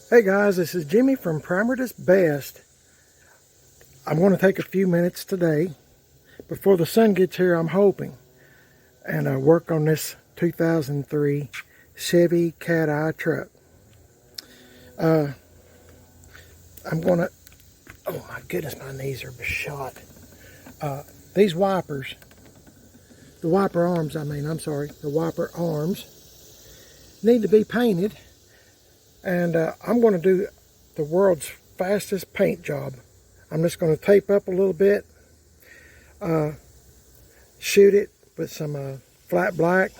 Hey guys, this is Jimmy from Primer Does Best. I'm going to take a few minutes today before the sun gets here, I'm hoping, and work on this 2003 Chevy Cat Eye truck. I'm going to, oh my goodness, my knees are shot. These wipers, the wiper arms need to be painted. And I'm going to do the world's fastest paint job. I'm just going to tape up a little bit, shoot it with some flat black,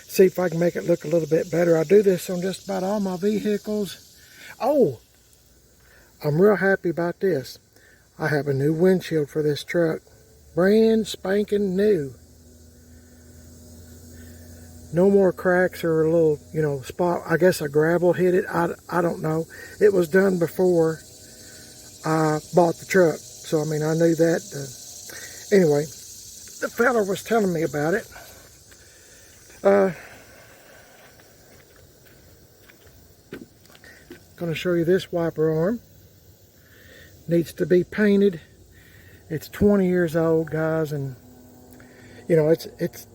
see if I can make it look a little bit better. I do this on just about all my vehicles. Oh, I'm real happy about this. I have a new windshield for this truck. Brand spanking new. No more cracks or a little, spot. I guess a gravel hit it. I don't know. It was done before I bought the truck. So, I knew that. Anyway, the fella was telling me about it. Going to show you this wiper arm. Needs to be painted. It's 20 years old, guys, and, it's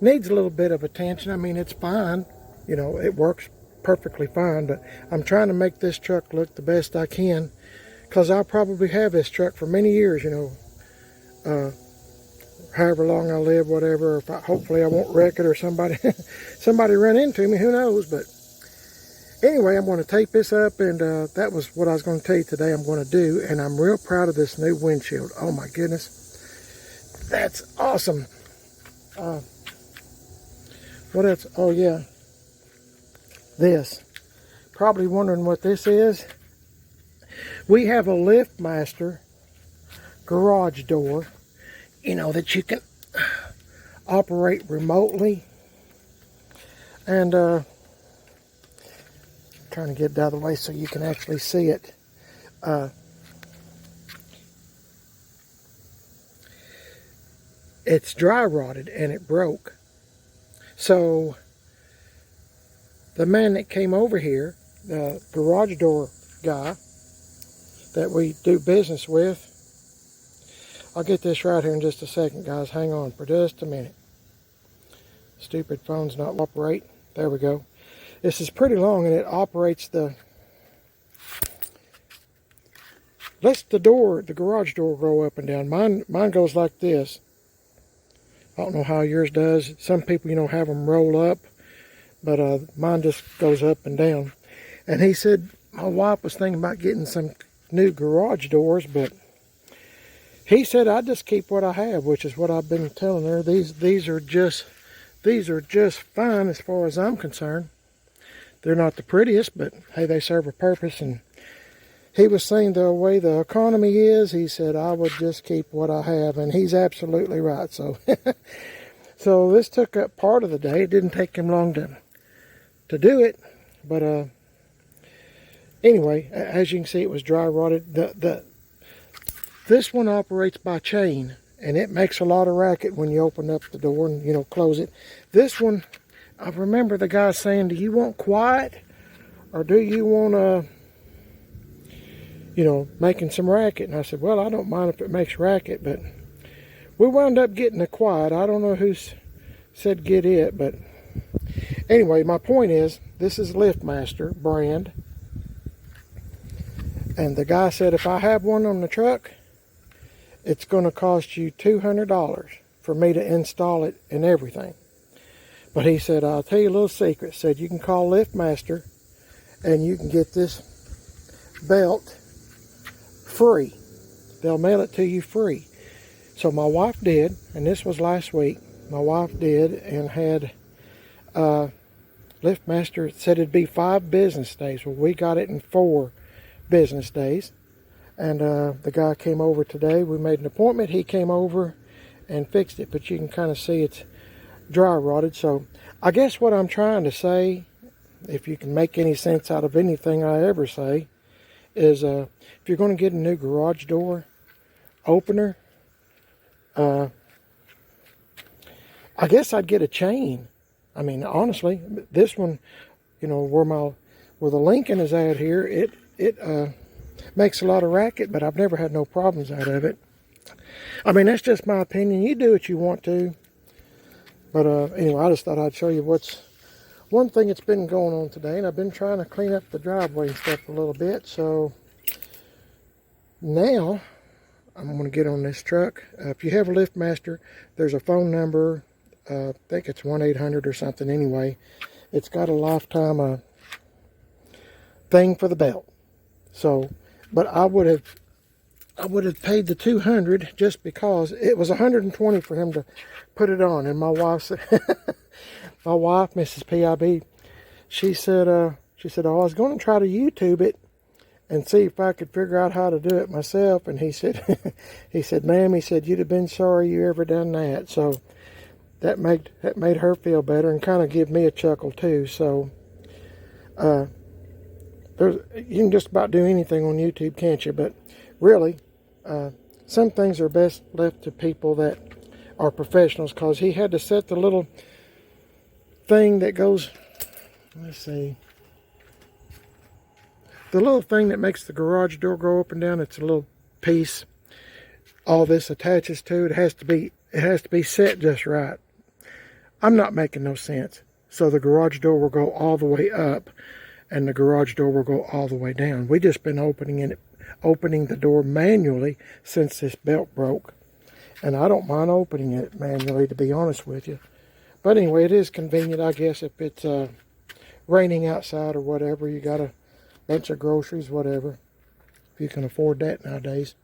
needs a little bit of attention. It's fine. It works perfectly fine, but I'm trying to make this truck look the best I can, because I'll probably have this truck for many years, however long I live, whatever. Hopefully I won't wreck it or somebody run into me, who knows. But anyway, I'm going to tape this up, and that was what I was going to tell you today I'm going to do, and I'm real proud of this new windshield. Oh my goodness, that's awesome. What else? Oh yeah, this. Probably wondering what this is. We have a LiftMaster garage door, that you can operate remotely. And trying to get it out of the way so you can actually see it. It's dry rotted and it broke. So the man that came over here, the garage door guy that we do business with, I'll get this right here in just a second, guys. Hang on for just a minute. Stupid phone's not operate. There we go. This is pretty long, and it operates lets the garage door go up and down. Mine goes like this. I don't know how yours does. Some people, have them roll up, but mine just goes up and down. And he said my wife was thinking about getting some new garage doors, but he said I just keep what I have, which is what I've been telling her. These are just fine as far as I'm concerned. They're not the prettiest, but hey, they serve a purpose. And he was saying the way the economy is, he said I would just keep what I have, and he's absolutely right. So, so this took up part of the day. It didn't take him long to do it, but anyway, as you can see, it was dry rotted. This one operates by chain, and it makes a lot of racket when you open up the door and close it. This one, I remember the guy saying, "Do you want quiet, or do you want making some racket?" And I said, well, I don't mind if it makes racket, but we wound up getting a quiet. I don't know who said get it, but anyway, my point is, this is LiftMaster brand. And the guy said, if I have one on the truck, it's going to cost you $200 for me to install it and everything. But he said, I'll tell you a little secret. Said, you can call LiftMaster and you can get this belt free. They'll mail it to you free. So my wife did, and this was last week. My wife did and had LiftMaster said it'd be 5 business days. Well, we got it in 4 business days. And the guy came over today. We made an appointment. He came over and fixed it, but you can kind of see it's dry rotted. So I guess what I'm trying to say, if you can make any sense out of anything I ever say, is if you're going to get a new garage door opener, I guess I'd get a chain. Honestly, this one, where where the Lincoln is at here, it makes a lot of racket, but I've never had no problems out of it. I mean, that's just my opinion. You do what you want to. But anyway, I just thought I'd show you what's one thing that's been going on today. And I've been trying to clean up the driveway and stuff a little bit. So now I'm going to get on this truck. If you have a LiftMaster, there's a phone number. I think it's 1-800 or something anyway. It's got a lifetime thing for the belt. So, but I would have paid the $200 just because it was $120 for him to put it on. And my wife said, my wife, Mrs. PIB, she said, oh, I was going to try to YouTube it and see if I could figure out how to do it myself. And he said, ma'am, he said, you'd have been sorry you ever done that. So that made her feel better and kind of give me a chuckle too. So, you can just about do anything on YouTube, can't you? But really, some things are best left to people that are professionals, because he had to set the little thing that goes, let's see, the little thing that makes the garage door go up and down. It's a little piece all this attaches to. It has to be set just right. I'm not making no sense. So the garage door will go all the way up and the garage door will go all the way down. We just been opening the door manually since this belt broke. And I don't mind opening it manually, to be honest with you. But anyway, it is convenient, I guess, if it's raining outside or whatever. You got a bunch of groceries, whatever. If you can afford that nowadays.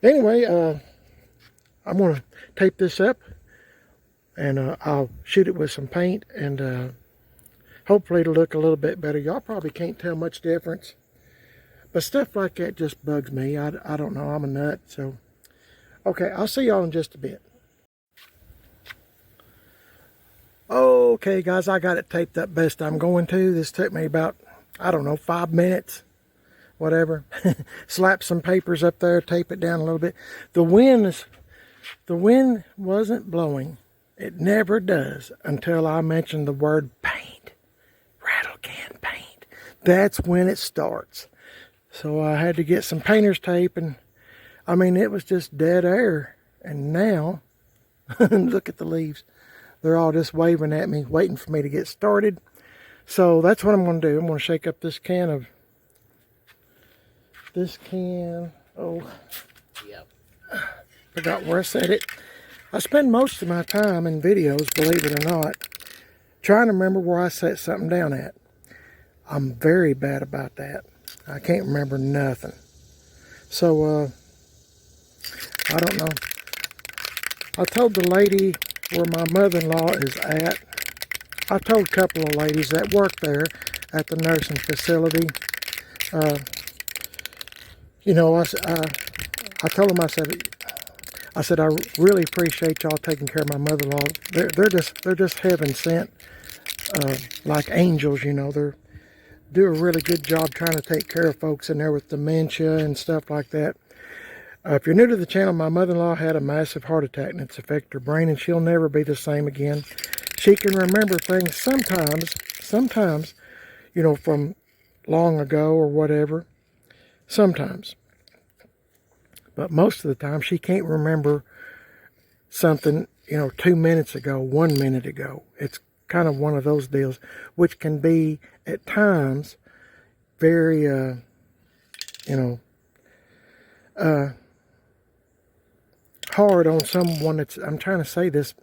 Anyway, I'm going to tape this up. And I'll shoot it with some paint. And hopefully it'll look a little bit better. Y'all probably can't tell much difference. But stuff like that just bugs me. I don't know. I'm a nut. So, okay. I'll see y'all in just a bit. Okay, guys. I got it taped up best I'm going to. This took me about, I don't know, 5 minutes. Whatever. Slap some papers up there. Tape it down a little bit. The wind wasn't blowing. It never does until I mention the word paint. Rattle can paint. That's when it starts. So I had to get some painter's tape, and I mean, it was just dead air. And now, look at the leaves. They're all just waving at me, waiting for me to get started. So that's what I'm going to do. I'm going to shake up this can. Oh, yep. Forgot where I set it. I spend most of my time in videos, believe it or not, trying to remember where I set something down at. I'm very bad about that. I can't remember nothing. So, I don't know. I told the lady where my mother-in-law is at. I told a couple of ladies that work there at the nursing facility. You know, I told them, I said, I really appreciate y'all taking care of my mother-in-law. They're just heaven sent, like angels, you know. They do a really good job trying to take care of folks in there with dementia and stuff like that. If you're new to the channel, my mother-in-law had a massive heart attack and it's affected her brain, and she'll never be the same again. She can remember things sometimes, you know, from long ago or whatever. Sometimes. But most of the time, she can't remember something, you know, 2 minutes ago, 1 minute ago. It's kind of one of those deals, which can be, at times, very, you know, hard on someone that's, I'm trying to say this,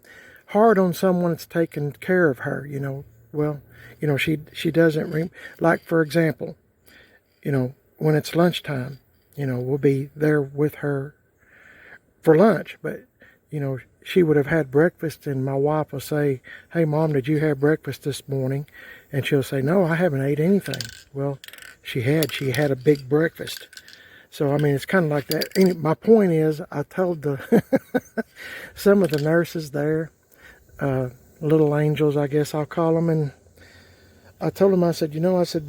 hard on someone that's taking care of her, you know. Well, you know, she doesn't, like, for example, you know, when it's lunchtime, you know, we'll be there with her for lunch, but, you know, she would have had breakfast, and my wife will say, hey, Mom, did you have breakfast this morning? And she'll say, no, I haven't ate anything. Well, she had a big breakfast. So, I mean, it's kind of like that. And my point is, I told some of the nurses there, little angels, I guess I'll call them, and I told them, I said, you know, I said,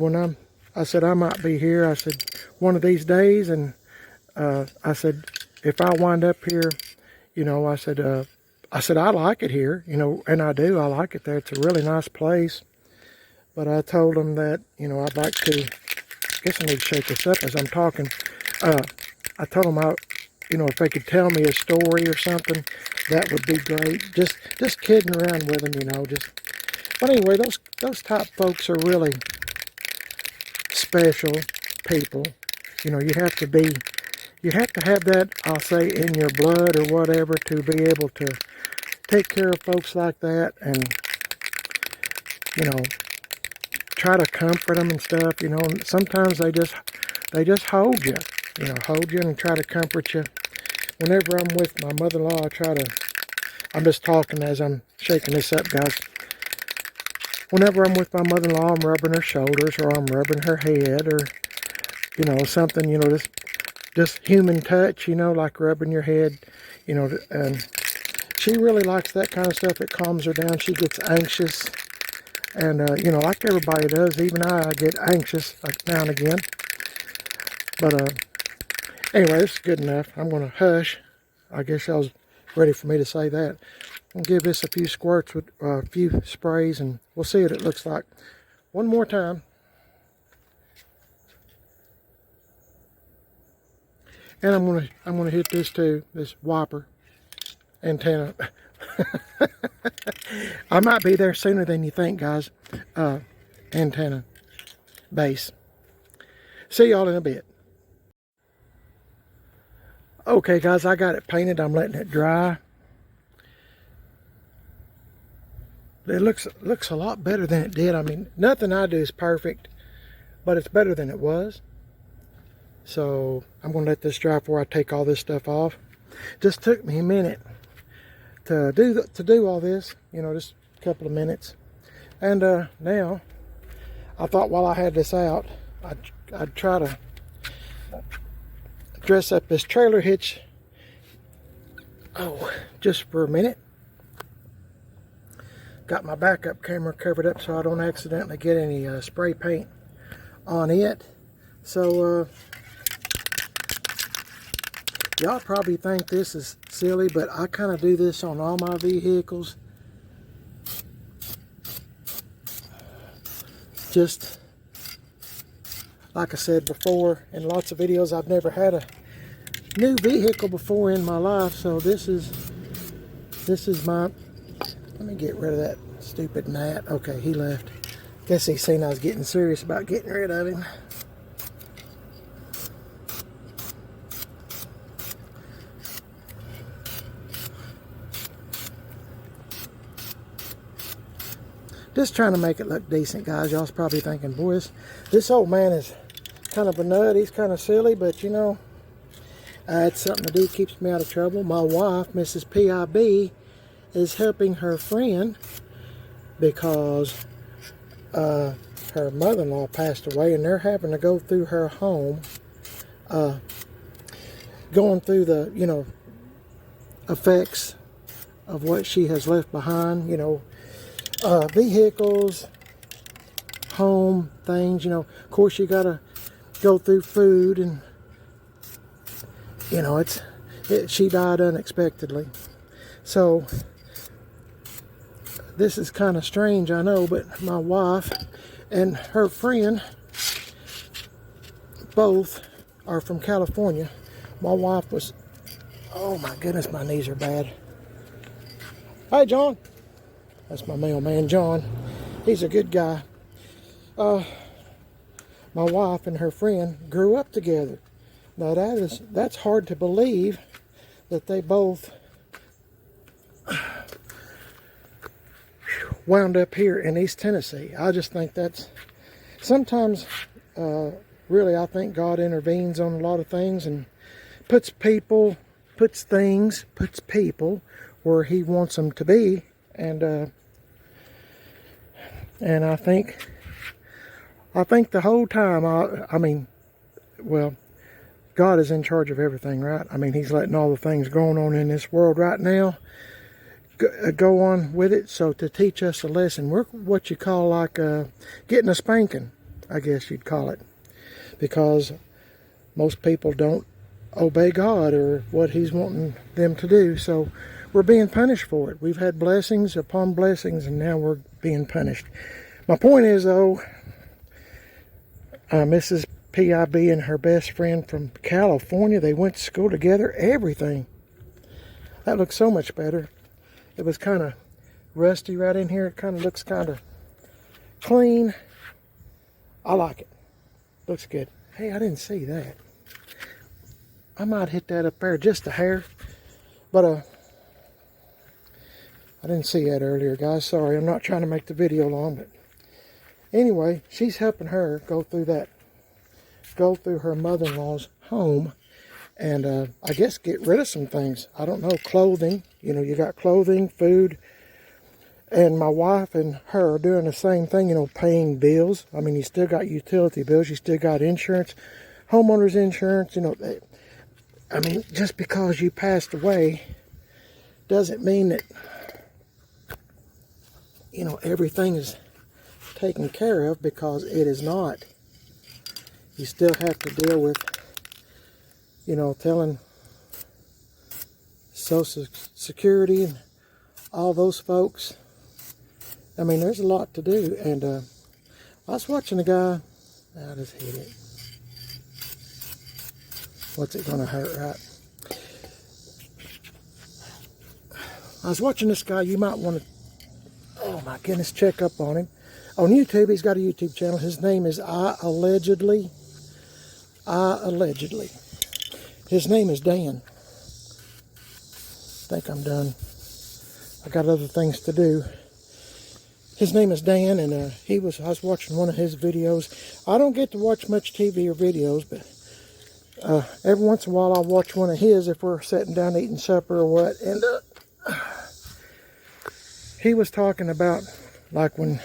I might be here, I said, one of these days, and I said, if I wind up here, you know, I said, I like it here, you know, and I do, I like it there. It's a really nice place. But I told them that, you know, I'd like to, I guess I need to shake this up as I'm talking. I told them you know, if they could tell me a story or something, that would be great. Just kidding around with them, you know. But anyway, those type folks are really special people. You know, you have to have that, I'll say, in your blood or whatever, to be able to take care of folks like that, and, you know, try to comfort them and stuff. You know, and sometimes they just hold you, and try to comfort you. Whenever I'm with my mother-in-law, I'm just talking as I'm shaking this up, guys. Whenever I'm with my mother-in-law, I'm rubbing her shoulders, or I'm rubbing her head, or, you know, something, you know, just human touch, you know, like rubbing your head, you know, and she really likes that kind of stuff. It calms her down. She gets anxious, and, you know, like everybody does, even I get anxious like now and again. But, anyway, this is good enough. I'm going to hush. I guess y'all was ready for me to say that. I'll give this a few squirts with a few sprays, and we'll see what it looks like. One more time. And I'm gonna hit this too, this wiper antenna. I might be there sooner than you think, guys. Antenna base. See y'all in a bit. Okay, guys, I got it painted. I'm letting it dry. It looks a lot better than it did. I mean, nothing I do is perfect, but it's better than it was. So I'm going to let this dry before I take all this stuff off. Just took me a minute to do all this, you know, just a couple of minutes. And now, I thought while I had this out, I'd try to dress up this trailer hitch, just for a minute. Got my backup camera covered up so I don't accidentally get any spray paint on it. So y'all probably think this is silly, but I kind of do this on all my vehicles. Just like I said before in lots of videos, I've never had a new vehicle before in my life, so this is my, let me get rid of that stupid gnat. Okay, he left. Guess he seen I was getting serious about getting rid of him. Just trying to make it look decent, guys. Y'all's probably thinking, boy, this old man is kind of a nut. He's kind of silly, but you know, it's something to do. Keeps me out of trouble. My wife, Mrs. PIB, is helping her friend because her mother-in-law passed away, and they're having to go through her home, going through the, you know, effects of what she has left behind, you know, vehicles, home things, you know. Of course, you gotta go through food, and you know, she died unexpectedly. So this is kind of strange, I know, but my wife and her friend both are from California. My wife was, oh my goodness, my knees are bad. Hi, John. That's my mailman, John. He's a good guy. My wife and her friend grew up together. Now that's hard to believe that they both wound up here in East Tennessee. I just think that's, sometimes, really, I think God intervenes on a lot of things and puts people where He wants them to be. And I think the whole time, I mean, well, God is in charge of everything, right? I mean, He's letting all the things going on in this world right now go on with it. So to teach us a lesson, we're what you call like getting a spanking, I guess you'd call it, because most people don't obey God or what He's wanting them to do. So we're being punished for it. We've had blessings upon blessings, and now we're being punished. My point is, though, Mrs. PIB and her best friend from California, they went to school together, everything. That looks so much better. It was kind of rusty right in here. It kind of looks kind of clean. I like it. Looks good. Hey, I didn't see that. I might hit that up there just a hair. But I didn't see that earlier, guys. Sorry, I'm not trying to make the video long. But anyway, she's helping her go through her mother-in-law's home. And I guess get rid of some things. I don't know, clothing. You know, you got clothing, food. And my wife and her are doing the same thing, you know, paying bills. I mean, you still got utility bills. You still got insurance, homeowner's insurance. You know, I mean, just because you passed away doesn't mean that, you know, everything is taken care of, because it is not. You still have to deal with, you know, telling Social Security and all those folks. I mean, there's a lot to do. And I was watching a guy. I just hit it. What's it gonna hurt, right? I was watching this guy. You might want to, oh my goodness, check up on him. On YouTube, he's got a YouTube channel. His name is I Allegedly. His name is Dan. I think I'm done. I got other things to do. His name is Dan, and I was watching one of his videos. I don't get to watch much TV or videos, but every once in a while I'll watch one of his if we're sitting down eating supper or what. And he was talking about, like, when,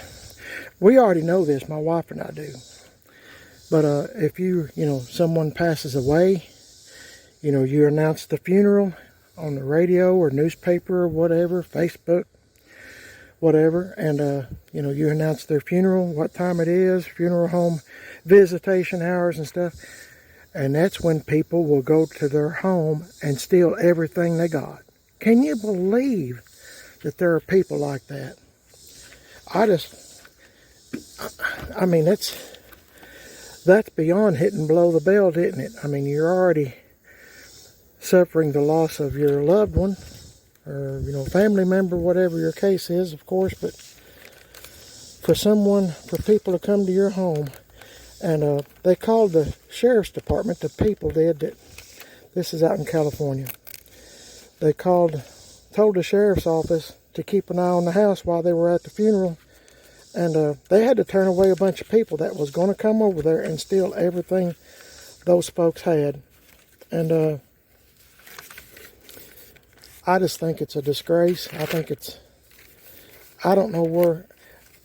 we already know this, my wife and I do. But if you know, someone passes away, you know, you announce the funeral on the radio or newspaper or whatever, Facebook, whatever. And, you know, you announce their funeral, what time it is, funeral home, visitation hours and stuff. And that's when people will go to their home and steal everything they got. Can you believe that there are people like that? I mean, that's beyond hit and blow the bell, didn't it? I mean, you're already suffering the loss of your loved one, or, you know, family member, whatever your case is, of course. But for people to come to your home, and they called the sheriff's department, the people did, that this is out in California. They told the sheriff's office to keep an eye on the house while they were at the funeral. And they had to turn away a bunch of people that was going to come over there and steal everything those folks had. And I just think it's a disgrace. I don't know where,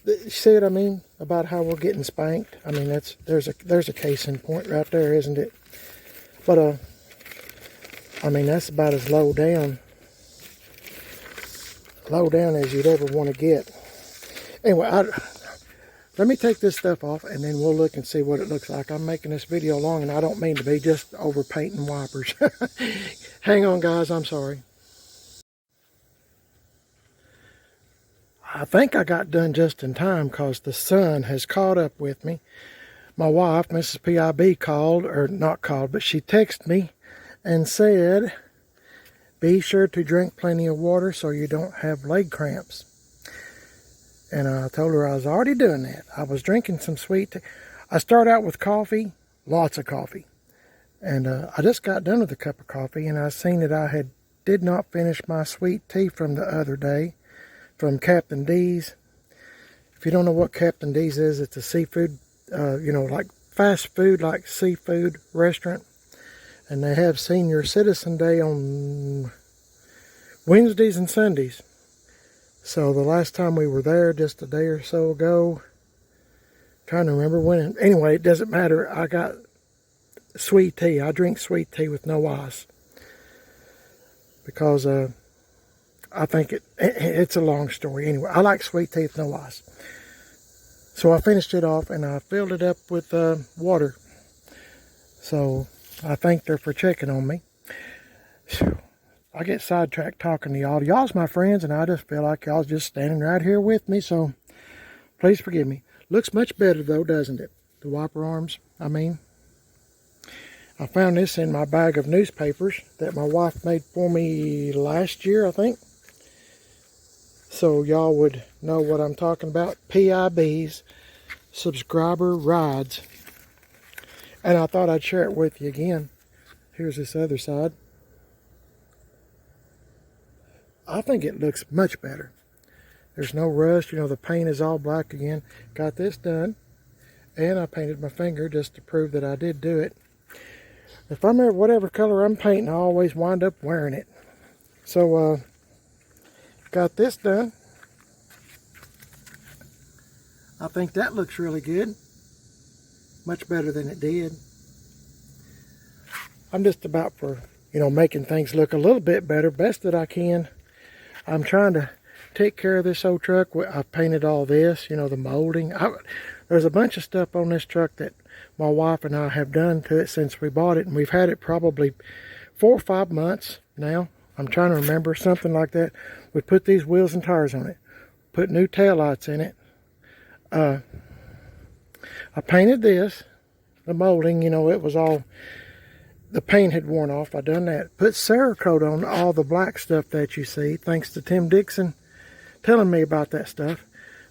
you see what I mean? About how we're getting spanked. I mean, there's a case in point right there, isn't it? But, I mean, that's about as low down as you'd ever want to get. Anyway, let me take this stuff off, and then we'll look and see what it looks like. I'm making this video long, and I don't mean to be, just over painting wipers. Hang on, guys. I'm sorry. I think I got done just in time, because the sun has caught up with me. My wife, Mrs. PIB, called, or not called, but she texted me and said, be sure to drink plenty of water so you don't have leg cramps. And I told her I was already doing that. I was drinking some sweet tea. I start out with coffee, lots of coffee. And I just got done with a cup of coffee, and I seen that I did not finish my sweet tea from the other day from Captain D's. If you don't know what Captain D's is, it's a seafood, you know, like fast food, like seafood restaurant. And they have Senior Citizen Day on Wednesdays and Sundays. So the last time we were there, just a day or so ago, trying to remember when. Anyway, it doesn't matter. I got sweet tea. I drink sweet tea with no ice, because I think it's a long story. Anyway, I like sweet tea with no ice. So I finished it off, and I filled it up with water. So I thank her for checking on me. I get sidetracked talking to y'all. Y'all's my friends, and I just feel like y'all's just standing right here with me, so please forgive me. Looks much better though, doesn't it? The wiper arms, I mean. I found this in my bag of newspapers that my wife made for me last year, I think. So y'all would know what I'm talking about. PIB's subscriber rides. And I thought I'd share it with you again. Here's this other side. I think it looks much better. There's no rust. You know, the paint is all black again. Got this done. And I painted my finger just to prove that I did do it. If I'm ever, whatever color I'm painting, I always wind up wearing it. So, got this done. I think that looks really good. Much better than it did. I'm just about for, you know, making things look a little bit better, best that I can. I'm trying to take care of this old truck. I painted all this, you know, the molding. There's a bunch of stuff on this truck that my wife and I have done to it since we bought it, and we've had it probably 4 or 5 months now. I'm trying to remember, something like that. We put these wheels and tires on it, put new taillights in it. I painted this, the molding, you know, it was all, the paint had worn off. I done that. Put Cerakote on all the black stuff that you see, thanks to Tim Dixon telling me about that stuff.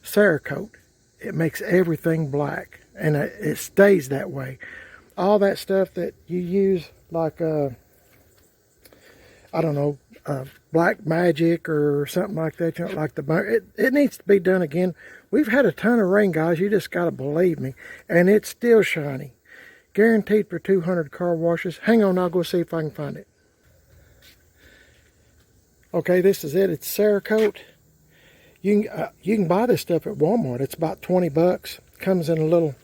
Cerakote, it makes everything black, and it stays that way. All that stuff that you use, like I don't know, black magic or something like that, you know, like it needs to be done again. We've had a ton of rain, guys. You just gotta believe me, and it's still shiny. Guaranteed for 200 car washes. Hang on, I'll go see if I can find it. Okay, this is it. It's Cerakote. You can buy this stuff at Walmart. It's about 20 bucks. Comes in a little,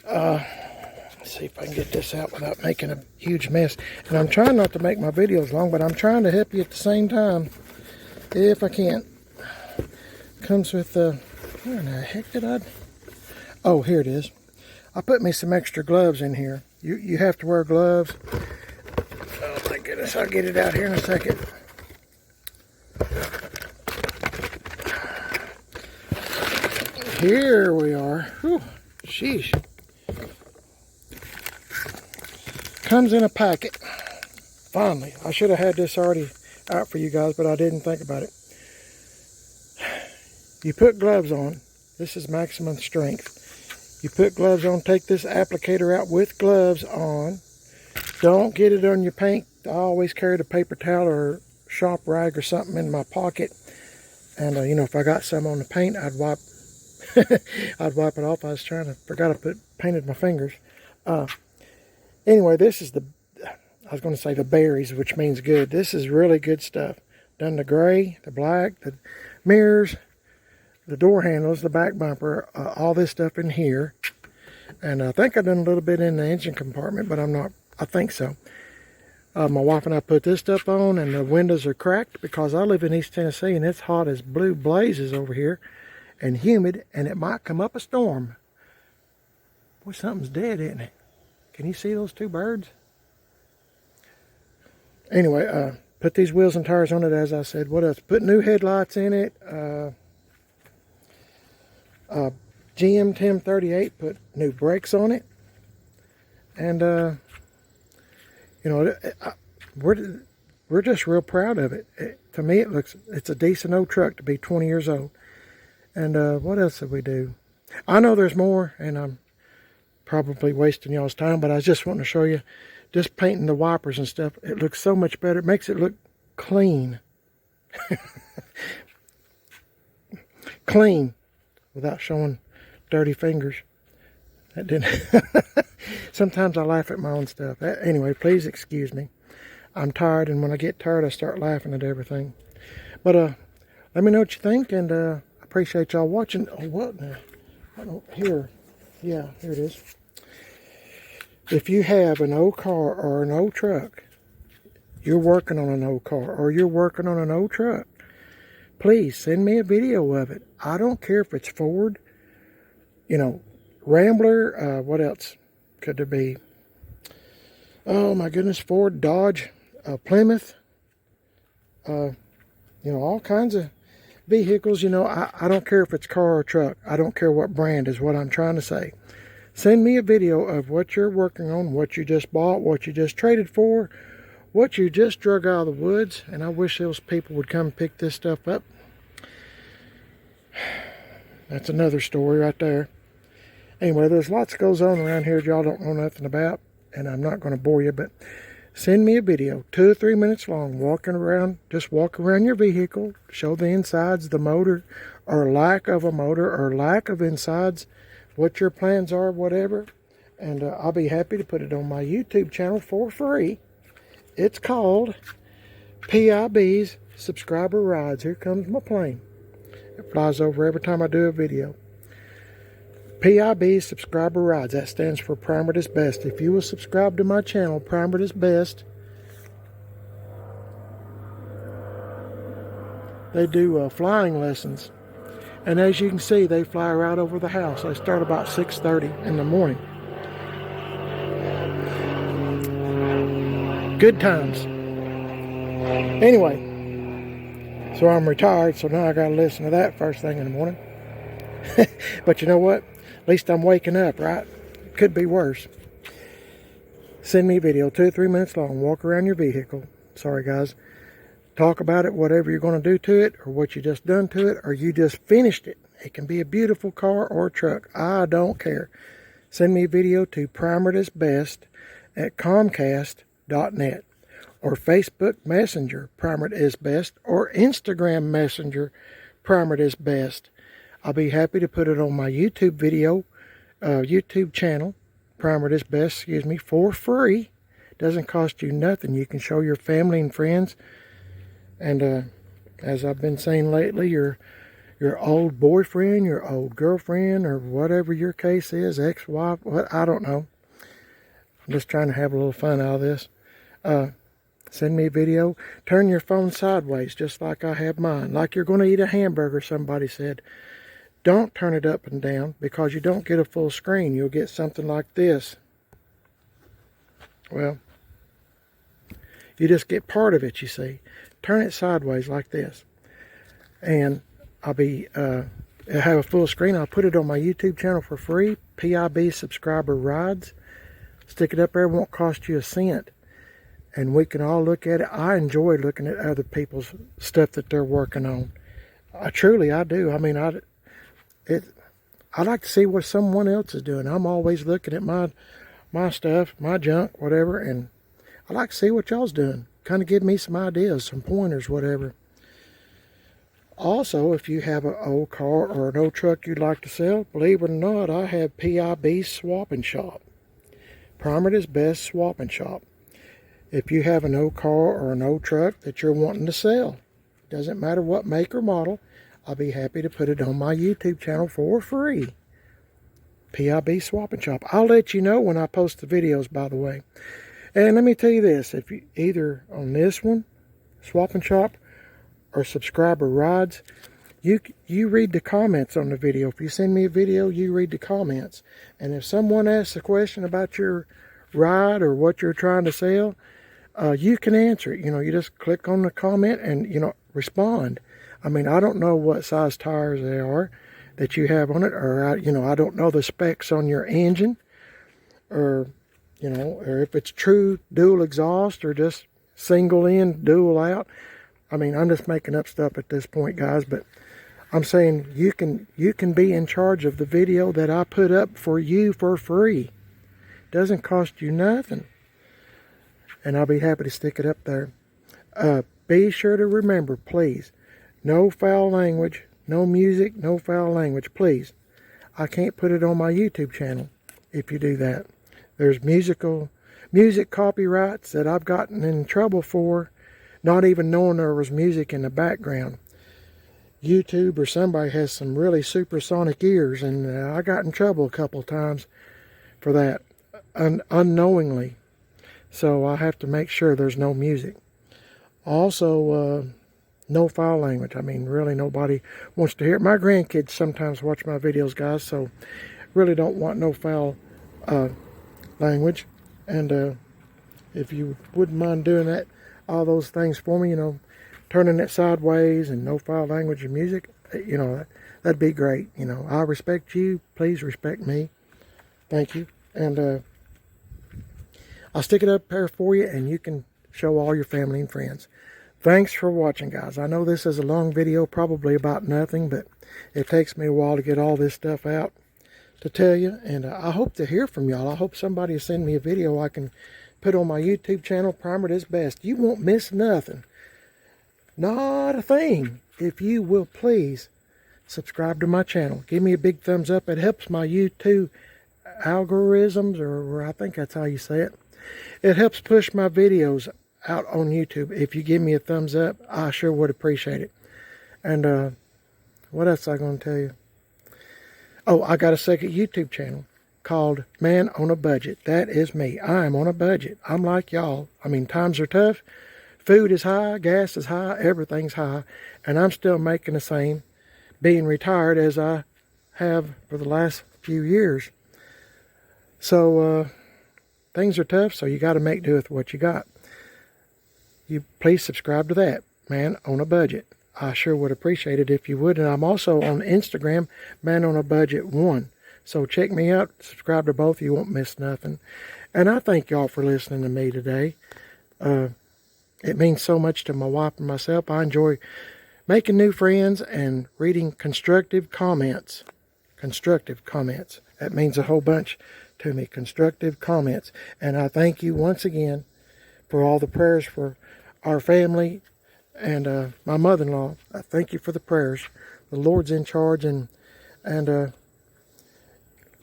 let's see if I can get this out without making a huge mess. And I'm trying not to make my videos long, but I'm trying to help you at the same time, if I can. Comes with, where in the heck did I? Oh, here it is. I put me some extra gloves in here. You have to wear gloves. Oh my goodness, I'll get it out here in a second. Here we are. Whew, sheesh. Comes in a packet. Finally, I should have had this already out for you guys, but I didn't think about it. You put gloves on. This is maximum strength. You put gloves on, take this applicator out with gloves on. Don't get it on your paint. I always carried a paper towel or shop rag or something in my pocket. And, you know, if I got some on the paint, I'd wipe I'd wipe it off. I forgot I painted my fingers. Anyway, this is I was going to say the berries, which means good. This is really good stuff. Done the gray, the black, the mirrors, the door handles, the back bumper, all this stuff in here. And I think I've done a little bit in the engine compartment, but I'm not, I think so. My wife and I put this stuff on, and the windows are cracked because I live in East Tennessee, and it's hot as blue blazes over here and humid, and it might come up a storm. Boy, something's dead, isn't it? Can you see those two birds? Anyway, put these wheels and tires on it, as I said. What else? Put new headlights in it. GM 1038 put new brakes on it. And, you know, we're just real proud of it. To me, it's a decent old truck to be 20 years old. And what else did we do? I know there's more, and I'm probably wasting y'all's time, but I just want to show you, just painting the wipers and stuff, it looks so much better. It makes it look clean. Clean, without showing dirty fingers. That didn't. Sometimes I laugh at my own stuff. Anyway, please excuse me. I'm tired, and when I get tired, I start laughing at everything. But let me know what you think, and I appreciate y'all watching. Oh, what? I don't, here. Yeah, here it is. If you have an old car or an old truck, you're working on an old car or you're working on an old truck, please send me a video of it. I don't care if it's Ford, you know, Rambler, what else could there be? Oh my goodness, Ford, Dodge, Plymouth, you know, all kinds of vehicles, you know, I don't care if it's car or truck. I don't care what brand is what I'm trying to say. Send me a video of what you're working on, what you just bought, what you just traded for, what you just drug out of the woods. And I wish those people would come pick this stuff up. That's another story right there. Anyway, there's lots that goes on around here y'all don't know nothing about, and I'm not going to bore you, but send me a video, 2 or 3 minutes long, walking around, just walk around your vehicle, show the insides, the motor, or lack of a motor, or lack of insides, what your plans are, whatever, and I'll be happy to put it on my YouTube channel for free. It's called PIB's Subscriber Rides. Here comes my plane. It flies over every time I do a video. PIB Subscriber Rides. That stands for Primered is Best. If you will subscribe to my channel, Primered is Best, they do flying lessons. And as you can see, they fly right over the house. They start about 6:30 in the morning. Good times. Anyway, so I'm retired, so now I got to listen to that first thing in the morning. But you know what? At least I'm waking up, right? Could be worse. Send me a video, 2 or 3 minutes long. Walk around your vehicle. Sorry, guys. Talk about it, whatever you're going to do to it, or what you just done to it, or you just finished it. It can be a beautiful car or a truck. I don't care. Send me a video to primeredisbest@comcast.net, or Facebook Messenger, Primered is Best, or Instagram Messenger, Primered is Best. I'll be happy to put it on my YouTube YouTube channel, Primered is Best, for free. Doesn't cost you nothing. You can show your family and friends. And as I've been saying lately, your old boyfriend, your old girlfriend, or whatever your case is, ex-wife, what, I don't know. I'm just trying to have a little fun out of this. Send me a video. Turn your phone sideways, just like I have mine. Like you're going to eat a hamburger, somebody said. Don't turn it up and down, because you don't get a full screen. You'll get something like this. Well, you just get part of it, you see. Turn it sideways like this. And I'll have a full screen. I'll put it on my YouTube channel for free. PIB Subscriber Rides. Stick it up there. It won't cost you a cent. And we can all look at it. I enjoy looking at other people's stuff that they're working on. I do. I mean, I like to see what someone else is doing. I'm always looking at my stuff, my junk, whatever, and I like to see what y'all's doing. Kind of give me some ideas, some pointers, whatever. Also, if you have an old car or an old truck you'd like to sell, believe it or not, I have PIB Swap and Shop. Primered is Best Swap and Shop. If you have an old car or an old truck that you're wanting to sell, doesn't matter what make or model, I'll be happy to put it on my YouTube channel for free. PIB Swap and Shop. I'll let you know when I post the videos, by the way. And let me tell you this, if you either on this one, Swap and Shop, or Subscriber Rides, you read the comments on the video. If you send me a video, you read the comments. And if someone asks a question about your ride or what you're trying to sell, you can answer it. You know, you just click on the comment and, respond. I mean, I don't know what size tires they are that you have on it, or, I don't know the specs on your engine, or, or if it's true dual exhaust or just single in, dual out. I mean, I'm just making up stuff at this point, guys, but I'm saying you can be in charge of the video that I put up for you for free. Doesn't cost you nothing. And I'll be happy to stick it up there. Be sure to remember, please, no foul language, no music, no foul language, please. I can't put it on my YouTube channel if you do that. There's music copyrights that I've gotten in trouble for, not even knowing there was music in the background. YouTube or somebody has some really supersonic ears, and I got in trouble a couple of times for that, unknowingly. So I have to make sure there's no music. Also, no foul language. I mean, really nobody wants to hear it. My grandkids sometimes watch my videos, guys, so really don't want no foul language. And if you wouldn't mind doing that, all those things for me, turning it sideways and no foul language and music, you know, that'd be great. You know, I respect you. Please respect me. Thank you. And I'll stick it up there for you, and you can show all your family and friends. Thanks for watching, guys. I know this is a long video, probably about nothing, but it takes me a while to get all this stuff out to tell you. And I hope to hear from y'all. I hope somebody will send me a video I can put on my YouTube channel, Primer Is Best. You won't miss nothing. Not a thing. If you will please subscribe to my channel. Give me a big thumbs up. It helps my YouTube algorithms, or I think that's how you say it. It helps push my videos out on YouTube. If you give me a thumbs up, I sure would appreciate it. And what else am I going to tell you? Oh, I got a second YouTube channel called Man on a Budget. That is me. I'm on a budget. I'm like y'all. I mean, times are tough. Food is high. Gas is high. Everything's high. And I'm still making the same, being retired as I have for the last few years. So, things are tough, so you got to make do with what you got. You please subscribe to that, Man on a Budget. I sure would appreciate it if you would. And I'm also on Instagram, Man on a Budget 1. So check me out. Subscribe to both. You won't miss nothing. And I thank y'all for listening to me today. It means so much to my wife and myself. I enjoy making new friends and reading constructive comments. Constructive comments. That means a whole bunch to me. Constructive comments. And I thank you once again for all the prayers for our family and my mother-in-law. I thank you for the prayers. The Lord's in charge, and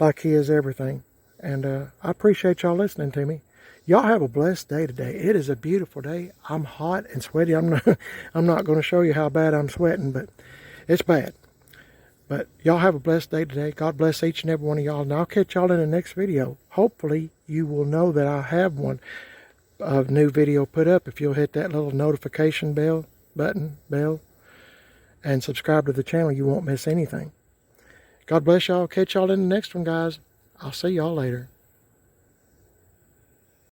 like He is everything. And I appreciate y'all listening to me. Y'all have a blessed day today. It is a beautiful day. I'm hot and sweaty. I'm not going to show you how bad I'm sweating, but it's bad. But y'all have a blessed day today. God bless each and every one of y'all. And I'll catch y'all in the next video. Hopefully, you will know that I have one new video put up. If you'll hit that little notification bell, and subscribe to the channel, you won't miss anything. God bless y'all. Catch y'all in the next one, guys. I'll see y'all later.